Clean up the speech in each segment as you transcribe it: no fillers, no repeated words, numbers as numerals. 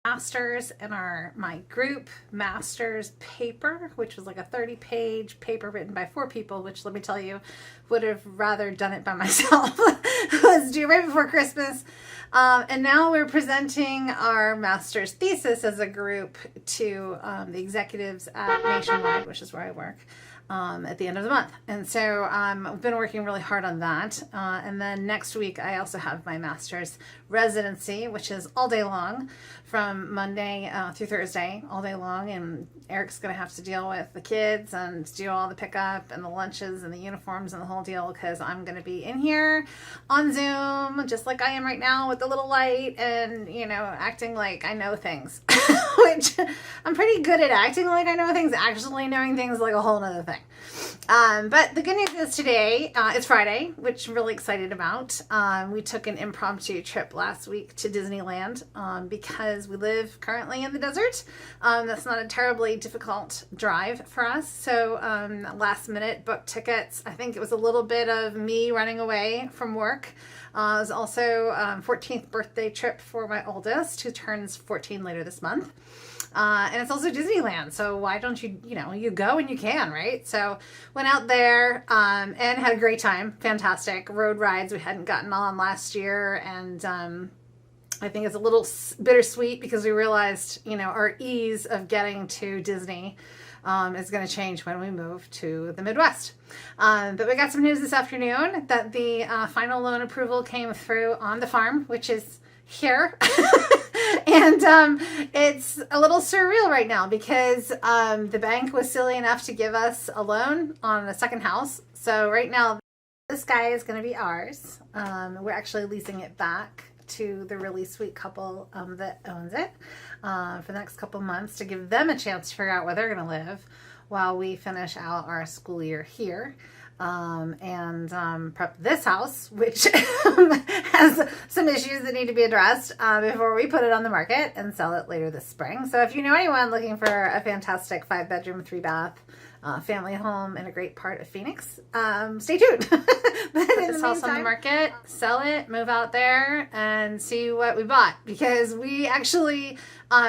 masters and my group masters paper, which was like a 30-page paper written by 4 people, which, let me tell you, would have rather done it by myself. It was due right before Christmas. And now we're presenting our master's thesis as a group to the executives at Nationwide, which is where I work, at the end of the month. And so I've been working really hard on that. And then next week, I also have my master's residency, which is all day long from Monday through Thursday, all day long. And Eric's going to have to deal with the kids and do all the pickup and the lunches and the uniforms and the whole deal, because I'm going to be in here on Zoom, just like I am right now with the little light and, acting like I know things, which I'm pretty good at acting like I know things. Actually knowing things like a whole nother thing. But the good news is today, it's Friday, which I'm really excited about. We took an impromptu trip last week to Disneyland because we live currently in the desert. That's not a terribly difficult drive for us. So last minute booked tickets. I think it was a little bit of me running away from work. It was also 14th birthday trip for my oldest, who turns 14 later this month. And it's also Disneyland, so why don't you, you go and you can, right? So went out there and had a great time. Fantastic road rides we hadn't gotten on last year, and I think it's a little bittersweet because we realized, our ease of getting to Disney is going to change when we move to the Midwest. But we got some news this afternoon that the final loan approval came through on the farm, which is here. And it's a little surreal right now because the bank was silly enough to give us a loan on a second house. So right now, this guy is going to be ours. We're actually leasing it back to the really sweet couple that owns it for the next couple months to give them a chance to figure out where they're going to live while we finish out our school year here. And prep this house, which has some issues that need to be addressed before we put it on the market and sell it later this spring. So if you know anyone looking for a fantastic 5-bedroom, 3-bath family home in a great part of Phoenix, stay tuned. Put this house on the market, sell it, move out there, and see what we bought, because we actually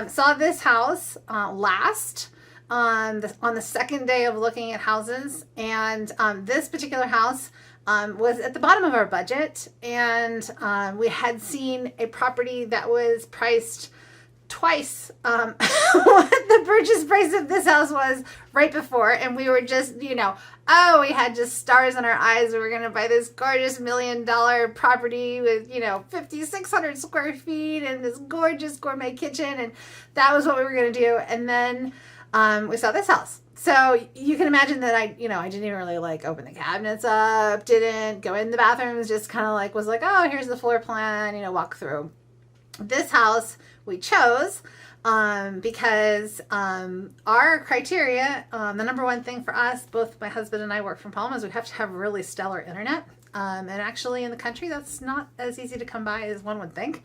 saw this house last on the second day of looking at houses, and this particular house was at the bottom of our budget, and we had seen a property that was priced twice what the purchase price of this house was right before, and we were just, we had just stars in our eyes. We were going to buy this gorgeous $1 million property with, 5,600 square feet and this gorgeous gourmet kitchen, and that was what we were going to do. And then we saw this house. So you can imagine that I didn't even really open the cabinets up, didn't go in the bathrooms, just kind of was like, oh, here's the floor plan, walk through. This house we chose because our criteria, the number one thing for us, both my husband and I work from home, is we have to have really stellar internet. And actually in the country, that's not as easy to come by as one would think.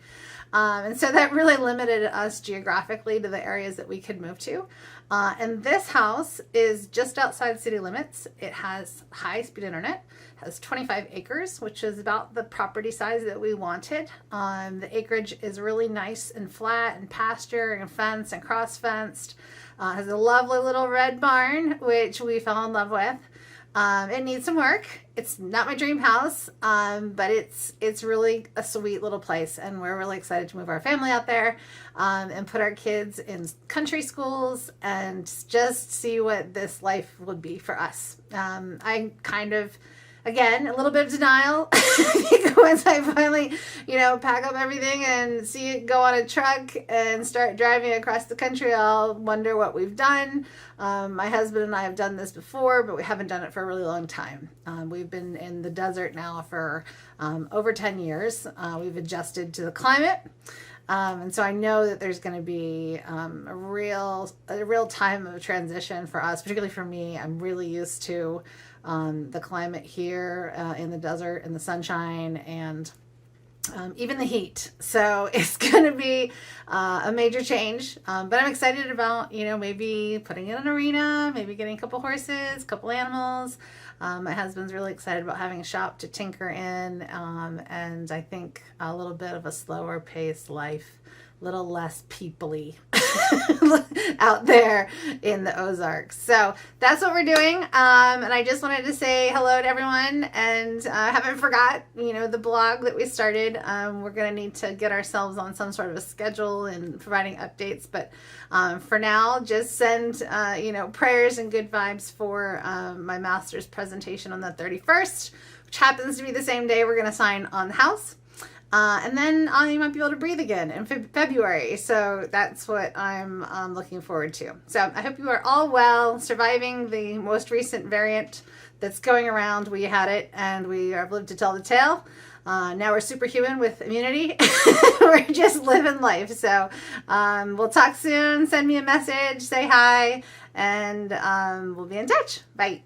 And so that really limited us geographically to the areas that we could move to. And this house is just outside city limits. It has high-speed internet, has 25 acres, which is about the property size that we wanted. The acreage is really nice and flat and pasture and fenced and cross-fenced. Has a lovely little red barn, which we fell in love with. It needs some work. It's not my dream house, but it's really a sweet little place, and we're really excited to move our family out there and put our kids in country schools and just see what this life would be for us. I kind of, again, a little bit of denial. Once I finally, pack up everything and see it go on a truck and start driving across the country, I'll wonder what we've done. My husband and I have done this before, but we haven't done it for a really long time. We've been in the desert now for over 10 years. We've adjusted to the climate. And so I know that there's going to be a real time of transition for us, particularly for me. I'm really used to the climate here in the desert and the sunshine and even the heat. So it's going to be a major change. But I'm excited about, maybe putting in an arena, maybe getting a couple horses, a couple animals. My husband's really excited about having a shop to tinker in. And I think a little bit of a slower paced life little less people-y out there in the Ozarks. So that's what we're doing. And I just wanted to say hello to everyone, and haven't forgot, the blog that we started. We're going to need to get ourselves on some sort of a schedule and providing updates. But for now, just send, prayers and good vibes for my master's presentation on the 31st, which happens to be the same day we're going to sign on the house. And then you might be able to breathe again in February. So that's what I'm looking forward to. So I hope you are all well, surviving the most recent variant that's going around. We had it, and we have lived to tell the tale. Now we're superhuman with immunity. We're just living life. So we'll talk soon. Send me a message, say hi, and we'll be in touch. Bye.